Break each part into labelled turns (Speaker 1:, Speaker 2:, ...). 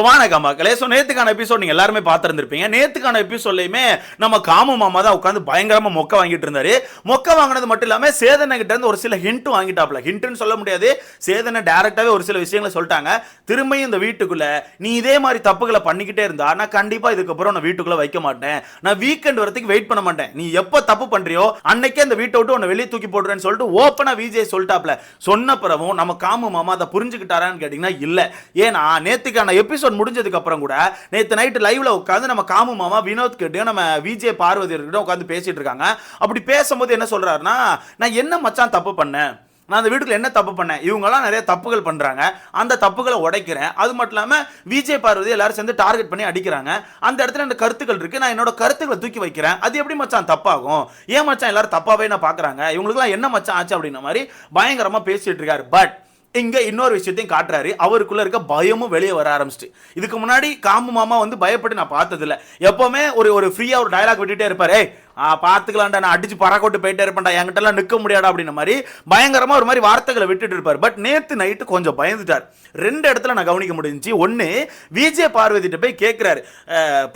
Speaker 1: வணக்கம் மக்களே. So நேத்துக்கான episode நீங்க எல்லாருமே பார்த்துருந்துருப்பீங்க. நேத்துக்கான எபிசோட்லையுமே நம்ம காமு மாமா தான் உட்காந்து பயங்கரமா மொக்க வாங்கிட்டு இருந்தாரு. மொக்க வாங்கினது மட்டும் இல்லாம சேதனை கிட்ட இருந்து ஒரு சில ஹிண்ட் வாங்கிட்டாப்ல. ஹிண்ட்னு சொல்ல முடியாது, சேதனை டைரக்டாவே ஒரு சில விஷயங்களை சொல்லிட்டாங்க. திரும்பியும் இந்த வீட்டுக்குள்ள நீ இதே மாதிரி தப்புகளை பண்ணிக்கிட்டே இருந்தா நான் கண்டிப்பா இதுக்கப்புறம் நான் வீட்டுக்குள்ள வைக்க மாட்டேன், நான் வீக்கெண்ட் வரத்துக்கு வெயிட் பண்ண மாட்டேன், நீ எப்ப தப்பு பண்றியோ அன்னைக்கே அந்த வீட்டை விட்டு உன்னை வெளியே தூக்கி போடுறேன்னு சொல்லிட்டு ஓப்பனா விஜய் சொல்லிட்டாப்ல. சொன்ன பிறகும் நம்ம காமு மாமா அதை புரிஞ்சுக்கிட்டாரான்னு கேட்டீங்கன்னா இல்ல. ஏன்னா நேத்துக்கான எபிசோட் முடிஞ்சதுக்கு அப்புறம் கூட நேத்து நைட் லைவ்ல உட்கார்ந்து நம்ம காமு மாமா வினோத் கிட்டயும் நம்ம விஜய் பார்வதி கிட்ட உட்கார்ந்து பேசிட்டு இருக்காங்க. அப்படி பேசும்போது என்ன சொல்றாருன்னா, நான் என்ன மச்சான் தப்பு பண்ணேன், நான் அந்த வீட்டுக்குள்ள என்ன தப்பு பண்ணேன், இவங்கெல்லாம் நிறைய தப்புகள் பண்றாங்க, அந்த தப்புகளை உடைக்கிறேன், அது மட்டும் இல்லாம விஜய் பார்வதி எல்லாரும் சேர்ந்து டார்கெட் பண்ணி அடிக்கிறாங்க, அந்த இடத்துல இந்த கருத்துக்கள் இருக்கு, நான் என்னோட கருத்துக்களை தூக்கி வைக்கிறேன், அது எப்படி மச்சான் தப்பாகும், ஏன் மச்சான் எல்லாரும் தப்பாவே நான் பாக்குறாங்க, இவங்களுக்குலாம் என்ன மச்சான் ஆச்சு அப்படின்ற மாதிரி பயங்கரமா பேசிட்டு இருக்காரு. பட் இங்க இன்னொரு விஷயத்தையும் காட்டுறாரு, அவருக்குள்ள இருக்க பயமும் வெளியே வர ஆரம்பிச்சிட்டு. இதுக்கு முன்னாடி காமு மாமா வந்து பயப்பட்டு நான் பார்த்தது இல்லை. எப்பவுமே ஒரு ஃப்ரீயா ஒரு டயலாக் விட்டுட்டே இருப்பாரு, பார்த்துக்கலாம்டா, நான் அடிச்சு பறக்கோட்டு போயிட்டே இருப்பேன்டா, என்கிட்ட எல்லாம் நிற்க முடியாடா அப்படின்ற மாதிரி பயங்கரமா ஒரு மாதிரி வார்த்தைகளை விட்டுட்டு இருப்பார். பட் நேத்து நைட்டு கொஞ்சம் பயந்துட்டார். ரெண்டு இடத்துல நான் கவனிக்க முடிஞ்சிச்சு. ஒன்னு, விஜய் பார்வதிட்ட போய் கேட்கிறாரு,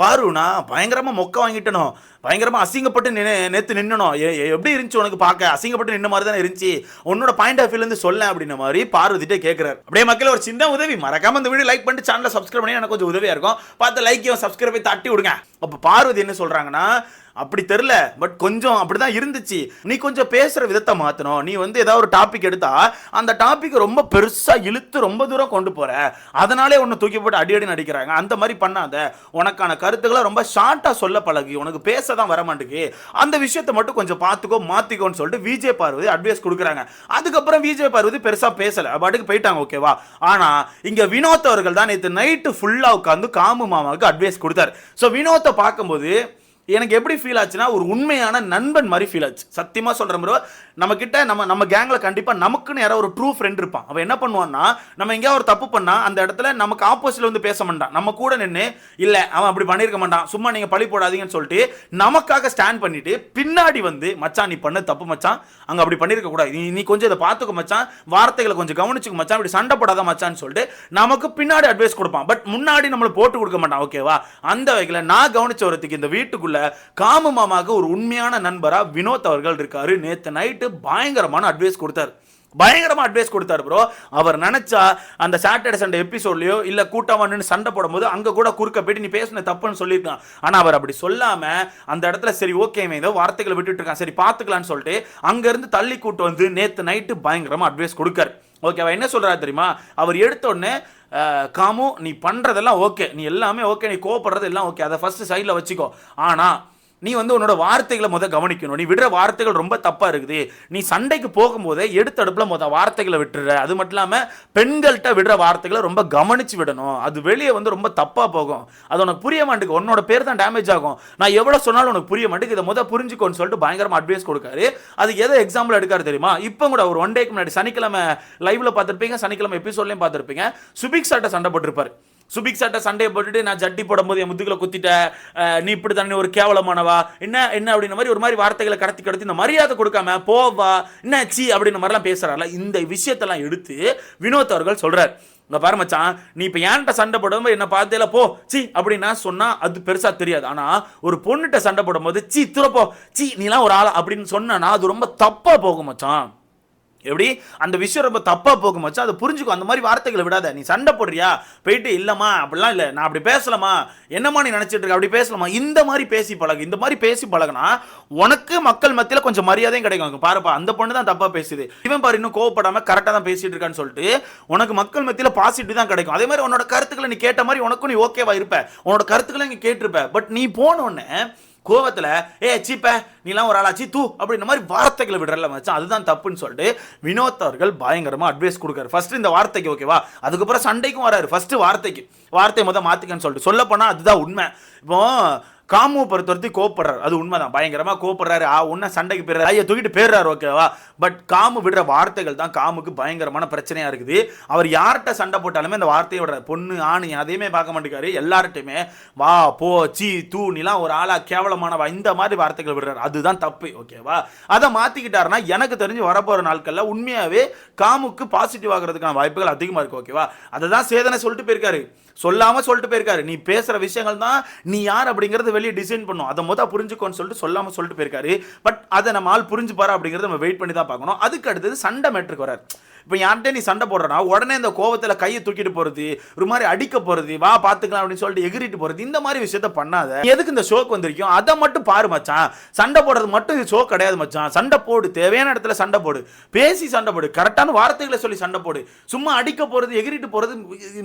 Speaker 1: பாருனா பயங்கரமா மொக்க வாங்கிட்டனும், பயங்கரமா அசிங்கப்பட்டு நேத்து நின்னணும், எப்படி இருந்துச்சு உனக்கு பார்க்க, அசிங்கப்பட்டு நின்ன மாதிரி தானே இருந்துச்சு, உன்னோட பாயிண்ட் ஆஃப் வியூல இருந்து சொல்ல அப்படின்ற மாதிரி பார்வதிட்டே கேட்கிறாரு. அப்படியே மக்கள் ஒரு சின்ன உதவி, மறக்காம இந்த வீடியோ லைக் பண்ணிட்டு சேனலை சப்ஸ்கிரைப் பண்ணி எனக்கு கொஞ்சம் உதவியா இருக்கும், பார்த்து லைக்கையும் சப்ஸ்கிரைப் தட்டி விடுங்க. அப்ப பார்வதி என்ன சொல்றாங்கன்னா, அப்படி தெரியல, பட் கொஞ்சம் அப்படிதான் இருந்துச்சு, நீ கொஞ்சம் பேசுற விதத்தை மாத்தணும், நீ வந்து ஏதாவது ஒரு டாபிக் எடுத்தா அந்த டாபிக் ரொம்ப பெருசா இழுத்து ரொம்ப தூரம் கொண்டு போற, அதனாலே உன்னை தூக்கி போட்டு அடி நடிக்கிறாங்க, அந்த மாதிரி பண்ணாத, உனக்கான கருத்துக்களை ரொம்ப ஷார்ட்டா சொல்ல பழகி, உனக்கு பேச தான் வர மாட்டேங்குது, அந்த விஷயத்தை மட்டும் கொஞ்சம் பார்த்துக்கோ மாத்திக்கோன்னு சொல்லிட்டு விஜய் பார்வதி அட்வைஸ் கொடுக்குறாங்க. அதுக்கப்புறம் விஜய் பார்வதி பெருசா பேசல, பாட்டுக்கு போயிட்டாங்க. ஓகேவா? ஆனா இங்க வினோத் அவர்கள் தான் நேற்று நைட்டு ஃபுல்லா உட்காந்து காமு மாமாவுக்கு அட்வைஸ் கொடுத்தாரு. ஸோ வினோத்தை பார்க்கும்போது எனக்கு எப்படி ஃபீல் ஆச்சுன்னா, ஒரு உண்மையான நண்பன் மாதிரி ஃபீல் ஆச்சு. சத்தியமா சொல்றேன் ப்ரோ, நம்ம கிட்ட நம்ம கேங்ல கண்டிப்பா நமக்குன்னு யாரோ ஒரு ட்ரூ ஃப்ரெண்ட் இருப்பான். அவன் என்ன பண்ணுவான்னா, நம்ம எங்கேயா ஒரு தப்பு பண்ணா அந்த இடத்துல நமக்கு ஆப்போசிட்ல வந்து பேச மாட்டான், நம்ம கூட நின்று இல்ல அவன் அப்படி பண்ணிருக்க மாட்டான், சும்மா நீங்க பழி போடாதீங்கன்னு சொல்லிட்டு நமக்காக ஸ்டாண்ட் பண்ணிட்டு பின்னாடி வந்து மச்சான் நீ பண்ண தப்பு மச்சான், அங்க அப்படி பண்ணிருக்க கூடாது, நீ கொஞ்சம் இதை பார்த்துக்க மச்சான், வார்த்தைகளை கொஞ்சம் கவனிச்சுக்க மச்சான், இப்படி சண்டை போடாத மச்சான்னு சொல்லிட்டு நமக்கு பின்னாடி அட்வைஸ் கொடுப்பான். பட் முன்னாடி நம்மளை போட்டு கொடுக்க மாட்டான். ஓகேவா? அந்த வகையில் நான் கவனிச்ச வரத்துக்கு இந்த வீட்டுக்குள்ள காமு மாமாவுக்கு ஒரு உண்மையான நண்பரா வினோத் அவர்கள் இருக்காரு. நேத்து நைட்டு பயங்கரமான அட்வைஸ் கொடுத்தாரு ப்ரோ. அவர் நினைச்சா அந்த சாட்டர்டே சண்டே எபிசோட்லயோ இல்ல கூட்டமா நின்று சண்டை போடும்போது அங்க கூட குறுக்க போயிட்டு நீ பேசுன தப்புன்னு சொல்லியிருக்கான். ஆனா அவர் அப்படி சொல்லாம அந்த இடத்துல சரி ஓகே ஏதோ வார்த்தைகளை விட்டுட்டு இருக்கான், சரி பாத்துக்கலாம்னு சொல்லிட்டு அங்க இருந்து தள்ளி கூட்டு வந்து நேத்து நைட்டு பயங்கரமா அட்வைஸ் கொடுக்காரு. ஓகேவா? என்ன சொல்றாரு தெரியுமா? அவர் எடுத்த உடனே, காமு நீ பண்றதெல்லாம் ஓகே, நீ எல்லாமே ஓகே, நீ கோவப்படுறது எல்லாம் ஓகே, அதை ஃபர்ஸ்ட் சைட்ல வச்சுக்கோ, ஆனா நீ வந்து உன்னோட வார்த்தைகளை கவனிக்கணும், நீ விடுற வார்த்தைகள் ரொம்ப தப்பா இருக்குது, நீ சண்டைக்கு போகும்போதே எடுத்தடுப்புல வார்த்தைகளை விட்டுற, அது மட்டும் இல்லாம பெண்கள்கிட்ட விடுற வார்த்தைகளை ரொம்ப கவனிச்சு விடணும், அது வெளியே வந்து ரொம்ப தப்பா போகும், அது உனக்கு புரிய மாட்டேங்குது, உன்னோட பேர் தான் டேமேஜ் ஆகும், நான் எவ்வளவு சொன்னாலும் உனக்கு புரிய மாட்டேங்குது, இதை புரிஞ்சுக்கோன்னு சொல்லிட்டு பயங்கரமா அட்வைஸ் கொடுக்காரு. அது எதை எக்ஸாம்பிள் எடுக்காரு தெரியுமா? இப்போ கூட ஒரு 1 டேக்கு முன்னாடி சனிக்கிழமை லைவ்ல பார்த்திருப்பீங்க, சனிக்கிழமை எபிசோட்லயும் பார்த்திருப்பீங்க, சுபிக் சார்ட்ட சண்டை போட்டிருப்பாரு. சுபிக் சார்ட்ட சண்டையை போட்டுட்டு நான் ஜட்டி போடும்போது என் முதுகுல குத்திட்ட, நீ இப்படி தானே ஒரு கேவலமானவா, என்ன அப்படின்ற மாதிரி ஒரு மாதிரி வார்த்தைகளை கடத்தி இந்த மரியாதை கொடுக்காம போவா என்ன சி அப்படின்ற மாதிரிலாம் பேசுறாருல, இந்த விஷயத்தெல்லாம் எடுத்து வினோத் அவர்கள் சொல்றாரு. இங்க பாரு மச்சான், நீ இப்ப ஏன்ட்ட சண்டை போடும்போது என்ன பார்த்தேல போ சி அப்படின்னா சொன்னா அது பெருசா தெரியாது, ஆனா ஒரு பொண்ணுகிட்ட சண்டை போடும்போது சி துறப்போ சி நீலாம் ஒரு ஆள் அப்படின்னு சொன்னா அது ரொம்ப தப்பா போகும் மச்சான். எப்படி அந்த விஷயம் ரொம்ப தப்பா போகும் மச்சான், அதை புரிஞ்சுக்கோ, அந்த மாதிரி வார்த்தைகளை விடாத, நீ சண்டை போடுறியா போயிட்டு இல்லம்மா அப்படிலாம் இல்லை, நான் அப்படி பேசலாமா, என்னம்மா நீ நினைச்சிட்டு இருக்க, அப்படி பேசலாமா, இந்த மாதிரி பேசி பழகு, இந்த மாதிரி பேசி பழகுனா உனக்கு மக்கள் மத்தியில் கொஞ்சம் மரியாதையும் கிடைக்கும். பாருப்பா அந்த பொண்ணு தான் தப்பா பேசுது, இவன் பாரு இன்னும் கோவப்படாம கரெக்டாக தான் பேசிட்டு இருக்கான்னு சொல்லிட்டு உனக்கு மக்கள் மத்தியில் பாசிட்டிவ் தான் கிடைக்கும். அதே மாதிரி உன்னோட கருத்துக்களை நீ கேட்ட மாதிரி உனக்கும் நீ ஓகேவா இருப்ப, உன்னோட கருத்துக்களை நீ கேட்டிருப்ப. பட் நீ போனோடனே கோவத்துல சீப்ப நீலாம் ஒரு ஆளாச்சி தூ அப்படின்ற மாதிரி வார்த்தைகளை விடுறல மச்சான், அதுதான் தப்புன்னு சொல்லிட்டு வினோத் அவர்கள் பயங்கரமா அட்வைஸ் கொடுக்காரு. ஃபர்ஸ்ட் இந்த வார்த்தைக்கு ஓகேவா, அதுக்கப்புறம் சண்டைக்கும் வராரு. ஃபர்ஸ்ட் வார்த்தை மாத்திக்கன்னு சொல்லிட்டு சொல்ல போனா அதுதான் உண்மை. இப்போ காமு பொறுத்தவரைக்கும் கோப்படுறாரு, அது உண்மைதான், பயங்கரமா கோப்படுறாரு, உன்ன சண்டைக்கு போயிடுறாரு, ஐயா தூக்கிட்டு போயிடுறாரு. ஓகேவா? பட் காமு விடுற வார்த்தைகள் தான் காமுக்கு பயங்கரமான பிரச்சனையா இருக்குது. அவர் யார்கிட்ட சண்டை போட்டாலுமே அந்த வார்த்தையை விடுற, பொண்ணு ஆணி அதையுமே பார்க்க மாட்டேங்காரு, எல்லார்ட்டையுமே வா போ சி தூ நீலாம் ஒரு ஆளா கேவலமானவா இந்த மாதிரி வார்த்தைகள் விடுறாரு, அதுதான் தப்பு. ஓகேவா? அதை மாத்திக்கிட்டாருன்னா எனக்கு தெரிஞ்சு வரப்போற நாட்கள்ல உண்மையாவே காமுக்கு பாசிட்டிவ் ஆகிறதுக்கான வாய்ப்புகள் அதிகமா இருக்கு. ஓகேவா? அதை தான் சேதனை சொல்லிட்டு போயிருக்காரு. சொல்லாம சொல்லிட்டு போயிருக்காரு. நீ பேசுற விஷயங்கள் தான் நீ யார் அப்படிங்கறது வெளியே டிசைன் பண்ணும். அதை மொதல் புரிஞ்சுக்கோன்னு சொல்லிட்டு சொல்லாம சொல்லிட்டு போயிருக்காரு. பட் அதை நம்ம ஆள் புரிஞ்சு பாரு அப்படிங்கறத நம்ம வெயிட் பண்ணி தான் பார்க்கணும். அதுக்கு அடுத்தது சண்டை மேட்ருக்கு வராரு. இப்போ யார்கிட்ட நீ சண்டை போடுறனா உடனே இந்த கோவத்தில் கையை தூக்கிட்டு போறது, ஒரு மாதிரி அடிக்க போறது, வா பார்த்துக்கலாம் அப்படின்னு சொல்லிட்டு எகிரிட்டு போறது, இந்த மாதிரி விஷயத்த பண்ணாத. எதுக்கு இந்த ஷோக்கு வந்திருக்கோம் அதை மட்டும் பாரு மச்சான். சண்டை போடுறது மட்டும் இது ஷோ கிடையாது மச்சான். சண்டை போடு, தேவையான இடத்துல சண்டை போடு, பேசி சண்டை போடு, கரெக்டான வார்த்தைகளை சொல்லி சண்டை போடு. சும்மா அடிக்க போறது எகிரிட்டு போறது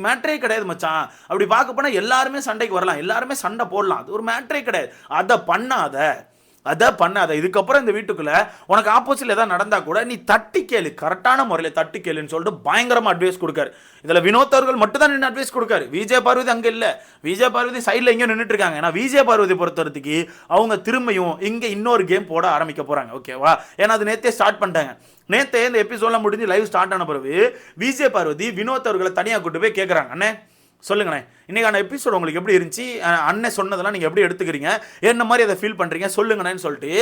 Speaker 1: மேட்டரே கிடையாது மச்சான். அப்படி பார்க்க போனா எல்லாருமே சண்டைக்கு வரலாம், எல்லாருமே சண்டை போடலாம், அது ஒரு மேட்டரே கிடையாது. அதை பண்ணாத, இதுக்கப்புறம் இந்த வீட்டுக்குள்ள உனக்கு ஆப்போசிட்ல ஏதாவது நடந்தா கூட நீ தட்டி கேளு, கரெக்டான முறையில் தட்டி கேளுன்னு சொல்லிட்டு பயங்கரமா அட்வைஸ் கொடுக்காரு. இதுல வினோத் அவர்கள் மட்டும் தான் நின்று அட்வைஸ் கொடுக்காரு. விஜய் பார்வதி அங்க இல்ல, விஜய் பார்வதி சைட்ல எங்கேயும் நின்றுட்டு இருக்காங்க. ஏன்னா விஜய் பார்வதி பொறுத்தவரைக்கு அவங்க திரும்பியும் இங்க இன்னொரு கேம் போட ஆரம்பிக்க போறாங்க. ஓகேவா? ஏன்னா அது நேத்தே ஸ்டார்ட் பண்ணிட்டாங்க. நேத்தே இந்த எபிசோட்ல முடிஞ்சு லைவ் ஸ்டார்ட் ஆன பிறகு விஜய் பார்வதி வினோத் அவர்களை தனியாக கூட்டு போய் கேட்கறாங்க, அண்ணே சொல்லுங்கண்ணே இன்னைக்கான எபிசோட் உங்களுக்கு எப்படி இருந்துச்சு, அண்ணன் சொன்னதெல்லாம் நீங்கள் எப்படி எடுத்துக்கிறீங்க, என்ன மாதிரி அதை ஃபீல் பண்ணுறீங்க சொல்லுங்கண்ணேன்னு சொல்லிட்டு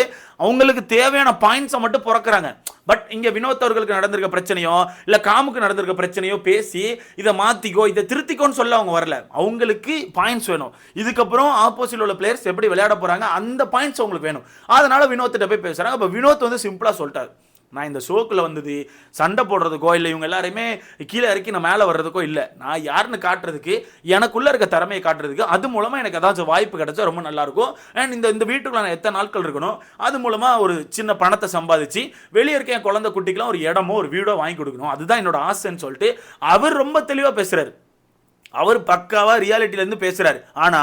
Speaker 1: அவங்களுக்கு தேவையான பாயிண்ட்ஸை மட்டும் பிறக்கிறாங்க. பட் இங்கே வினோத் அவர்களுக்கு நடந்திருக்க பிரச்சனையோ இல்லை காமுக்கு நடந்திருக்க பிரச்சனையோ பேசி இதை மாற்றிக்கோ இதை திருத்திக்கோன்னு சொல்ல அவங்க வரல. அவங்களுக்கு பாயிண்ட்ஸ் வேணும். இதுக்கப்புறம் ஆப்போசிட் உள்ள பிளேயர்ஸ் எப்படி விளையாட போகிறாங்க அந்த பாயிண்ட்ஸ் அவங்களுக்கு வேணும். அதனால வினோத்திட்ட போய் பேசுகிறாங்க. அப்போ வினோத் வந்து சிம்பிளாக சொல்லிட்டார், நான் இந்த ஷோக்குள்ள வந்தது சண்டை போடுறதுக்கோ இல்லை இவங்க எல்லாருமே கீழே இறக்கி நான் மேலே வர்றதுக்கோ இல்லை, நான் யாருன்னு காட்டுறதுக்கு, எனக்குள்ள இருக்க திறமையை காட்டுறதுக்கு, அது மூலமா எனக்கு ஏதாச்சும் வாய்ப்பு கிடைச்சா ரொம்ப நல்லா இருக்கும். அண்ட் இந்த வீட்டுக்குள்ள நான் எத்தனை நாட்கள் இருக்கணும், அது மூலமா ஒரு சின்ன பணத்தை சம்பாதிச்சு வெளியே இருக்க என் குழந்தை குட்டிக்கெல்லாம் ஒரு இடமோ ஒரு வீடோ வாங்கி கொடுக்கணும், அதுதான் என்னோட ஆசைன்னு சொல்லிட்டு அவர் ரொம்ப தெளிவா பேசுறாரு. அவர் பக்காவா ரியாலிட்டில இருந்து பேசுறாரு. ஆனா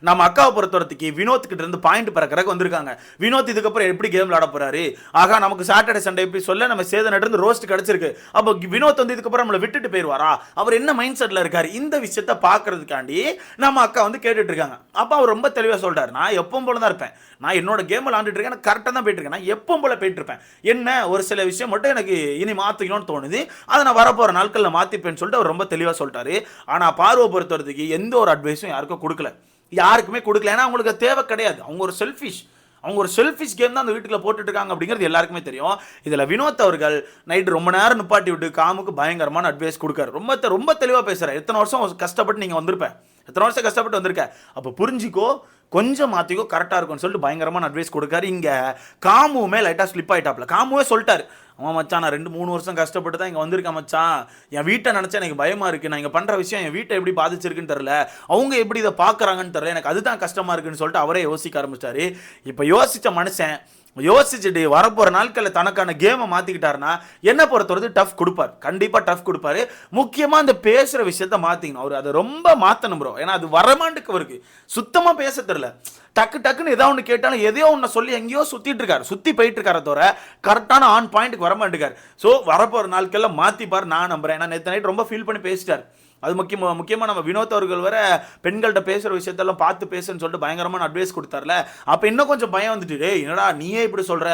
Speaker 1: நம்ம அக்காவை பொறுத்தவரைக்கு வினோத் கிட்ட இருந்து பாயிண்ட் பறக்கறக்கு வந்திருக்காங்க. வினோத் இதுக்கப்புறம் எப்படி கேம் விளையாட போறாரு, ஆகா நமக்கு சாட்டர்டே சண்டே எப்படி சொல்ல நம்ம சேதனிட்ட இருந்து ரோஸ்ட் கிடைச்சிருக்கு, அப்போ வினோத் வந்து இதுக்கப்புறம் நம்மளை விட்டுட்டு போயிடுவாரா, அவர் என்ன மைண்ட் செட்ல இருக்காரு, இந்த விஷயத்தை பாக்குறதுக்காண்டி நம்ம அக்கா வந்து கேட்டுட்டு இருக்காங்க. அப்ப அவர் ரொம்ப தெளிவா சொல்றாரு, நான் எப்பவும் போல தான் இருப்பேன், நான் என்னோட கேம் விளையாண்டுட்டு இருக்கேன், கரெக்டாக தான் போயிட்டு இருக்கேன், நான் எப்பவும் போல போயிட்டு இருப்பேன், என்ன ஒரு சில விஷயம் மட்டும் எனக்கு இனி மாற்றிக்கணும்னு தோணுது, அதை நான் வரப்போகிற நாட்களில் மாற்றிப்பேன்னு சொல்லிட்டு அவர் ரொம்ப தெளிவாக சொல்லிட்டாரு. ஆனால் பார்வை பொறுத்தவரைக்கு எந்த ஒரு அட்வைஸும் யாருக்கும் கொடுக்கல, யாருக்குமே கொடுக்கல. ஏன்னா அவங்களுக்கு தேவை கிடையாது, அவங்க ஒரு செல்ஃபிஷ் கேம் தான் அந்த வீட்டுக்குள்ள போட்டுட்டு இருக்காங்க அப்படிங்கிறது எல்லாருக்குமே தெரியும். இதில் வினோத் அவர்கள் நைட்டு ரொம்ப நேரம் நிப்பாட்டி விட்டு காமுக்கு பயங்கரமான அட்வைஸ் கொடுக்காரு. ரொம்ப தெளிவாக பேசுகிறார். எத்தனை வருஷம் கஷ்டப்பட்டு நீங்கள் வந்திருப்பேன், எத்தனை வருஷம் கஷ்டப்பட்டு வந்திருக்க, அப்போ புரிஞ்சிக்கோ, கொஞ்சம் மாற்றிக்கோ, கரெக்டாக இருக்கும்னு சொல்லிட்டு பயங்கரமான அட்வைஸ் கொடுக்காரு. இங்கே காமுமே லைட்டாக ஸ்லிப் ஆகிட்டாப்ல. காமுவே சொல்லிட்டாரு, அவன் மச்சான் நான் 2-3 வருஷம் கஷ்டப்பட்டு தான் இங்கே வந்திருக்கேன் மச்சான், என் வீட்டை நினச்சா எனக்கு பயமாக இருக்குது, நான் இங்கே பண்ணுற விஷயம் என் வீட்டை எப்படி பாதிச்சிருக்குன்னு தெரில, அவங்க எப்படி இதை பார்க்குறாங்கன்னு தெரில, எனக்கு அதுதான் கஷ்டமாக இருக்குன்னு சொல்லிட்டு அவரே யோசிக்க ஆரம்பிச்சிட்டாரு. இப்போ யோசித்த மனுஷன் யோசிச்சுட்டு வரப்போகிற நாட்களில் தனக்கான கேமை மாற்றிக்கிட்டாருன்னா என்ன பொறுத்தவரை டஃப் கொடுப்பார், கண்டிப்பாக டஃப் கொடுப்பாரு. முக்கியமாக அந்த பேசுகிற விஷயத்த மாற்றிக்கணும். அவர் அதை ரொம்ப மாற்றணும் ப்ரோ. ஏன்னா அது வரமாண்டுக்கு அவருக்கு சுத்தமாக பேச தெரில. டக்குன்னு ஏதோ ஒன்று கேட்டாலும் எதையோ ஒன்று சொல்லி எங்கேயோ சுற்றி போயிட்டு இருக்கார தவிர கரெக்டான ஆன் பாயிண்ட்டுக்கு வரமாட்டுக்கார். ஸோ வரப்போகிற நாட்களில் மாற்றிப்பார் நான் நம்புகிறேன். ஏன்னா நேற்று நைட் ரொம்ப ஃபீல் பண்ணி பேசிட்டார். அது முக்கியமாக நம்ம வினோத் அவர்கள் வர பெண்கள்கிட்ட பேசுகிற விஷயத்தெல்லாம் பார்த்து பேசுன்னு சொல்லிட்டு பயங்கரமான அட்வைஸ் கொடுத்தார்ல, அப்போ இன்னும் கொஞ்சம் பயம் வந்துட்டு, டேய் என்னடா நீயே இப்படி சொல்கிற,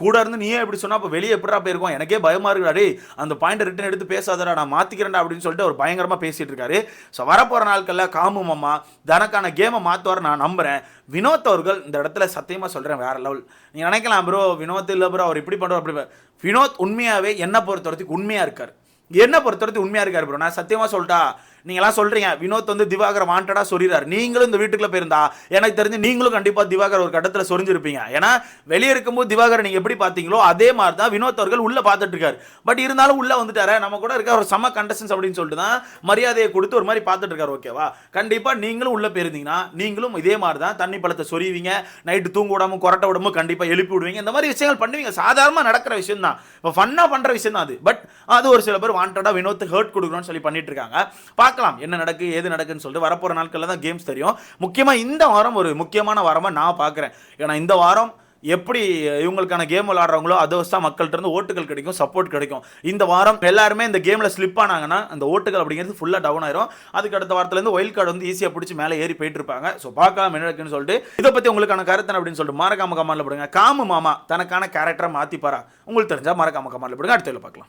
Speaker 1: கூட இருந்து நீயே இப்படி சொன்னால் அப்போ வெளியே எப்படா போயிருக்கோம், எனக்கே பயமாக இருக்குடா, டேய் அந்த பாயிண்ட் ரிட்டன் எடுத்து பேசாதடா, நான் மாற்றிக்கிறேன்டா அப்படின்னு சொல்லிட்டு அவர் பயங்கரமாக பேசிகிட்டு இருக்காரு. ஸோ வரப்போகிற நாட்களில் காமு மாமா தனக்கான கேமை மாற்றுவார் நான் நம்புகிறேன். வினோத் அவர்கள் இந்த இடத்துல சத்தியமாக சொல்கிறேன் வேறு லெவல். நீங்கள் நினைக்கலாம் ப்ரோ வினோத் இல்லை ப்ரோ அவர் இப்படி பண்ணுறோம் அப்படி, வினோத் உண்மையாகவே என்னை பொறுத்தவரைக்கும் உண்மையாக இருக்கார், என்ன பொறுத்தவரைக்கும் உண்மையாக இருக்காரு ப்ரோ. நான் சத்தியமாக சொல்லிட்டா, நீங்களாம் சொல்கிறீங்க வினோத் வந்து திவாகர் வாண்டடாக சொல்லிடுறாரு, நீங்களும் இந்த வீட்டுக்குள்ளே போயிருந்தா எனக்கு தெரிஞ்சு நீங்களும் கண்டிப்பாக திவாகர் ஒரு கட்டத்தில் சொரிஞ்சிருப்பீங்க. ஏன்னா வெளியே இருக்கும்போது திவாகர் நீங்கள் எப்படி பார்த்தீங்களோ அதே மாதிரி தான் வினோத் அவர்கள் உள்ளே பார்த்துட்டு இருக்காரு. பட் இருந்தாலும் உள்ளே வந்துட்டாரு, நம்ம கூட இருக்க ஒரு சம கண்டஸ்டன்ஸ் அப்படின்னு சொல்லிட்டு தான் மரியாதையை கொடுத்து ஒரு மாதிரி பார்த்துட்டு இருக்காரு. ஓகேவா? கண்டிப்பாக நீங்களும் உள்ளே போயிருந்தீங்கன்னா நீங்களும் இதே மாதிரி தான் தண்ணி பழத்தை சொரிவீங்க, நைட்டு தூங்க விடாமல் கொரட்டை விடாமல் கண்டிப்பாக எழுப்பி விடுவீங்க, இந்த மாதிரி விஷயங்கள் பண்ணுவீங்க. சாதாரணமாக நடக்கிற விஷயம் தான், இப்போ ஃபன்னாக பண்ணுற விஷயம் தான் அது. பட் அது ஒரு சில பேர் வாண்டடாக வினோத் ஹர்ட் கொடுக்கணும்னு சொல்லி பண்ணிட்டு இருக்காங்க. பார்க்கலாம் என்ன நடக்கு ஏது நடக்குன்னு சொல்லிட்டு வரப்போற நாட்களில் தான் கேம்ஸ் தெரியும். முக்கியமாக இந்த வாரம் ஒரு முக்கியமான வாரமாக நான் பார்க்குறேன். ஏன்னா இந்த வாரம் எப்படி இவங்களுக்கான கேம் விளையாடுறவங்களோ அதை வச்சு தான் மக்கள்கிட்ட இருந்து ஓட்டுகள் கிடைக்கும், சப்போர்ட் கிடைக்கும். இந்த வாரம் எல்லாருமே இந்த கேமில் ஸ்லிப் ஆனாங்கன்னா அந்த ஓட்டுகள் அப்படிங்கிறது ஃபுல்லாக டவுன் ஆயிரும். அதுக்கு அடுத்த வாரத்துலேருந்து ஒயில்ட் கார்டு வந்து ஈஸியாக பிடிச்சி மேலே ஏறி போயிட்டு இருப்பாங்க. ஸோ பார்க்கலாம் என்ன இருக்குன்னு சொல்லிட்டு இதை பற்றி உங்களுக்கான கருத்து அப்படின்னு சொல்லிட்டு மறக்காம கமெண்ட்ல போடுங்க. காமு மாமா தனக்கான கேரக்டரை மாற்றிப்பாரா உங்களுக்கு தெரிஞ்சா மறக்காம கமெண்ட்ல போடுங்க. அடுத்த பார்க்கலாம்.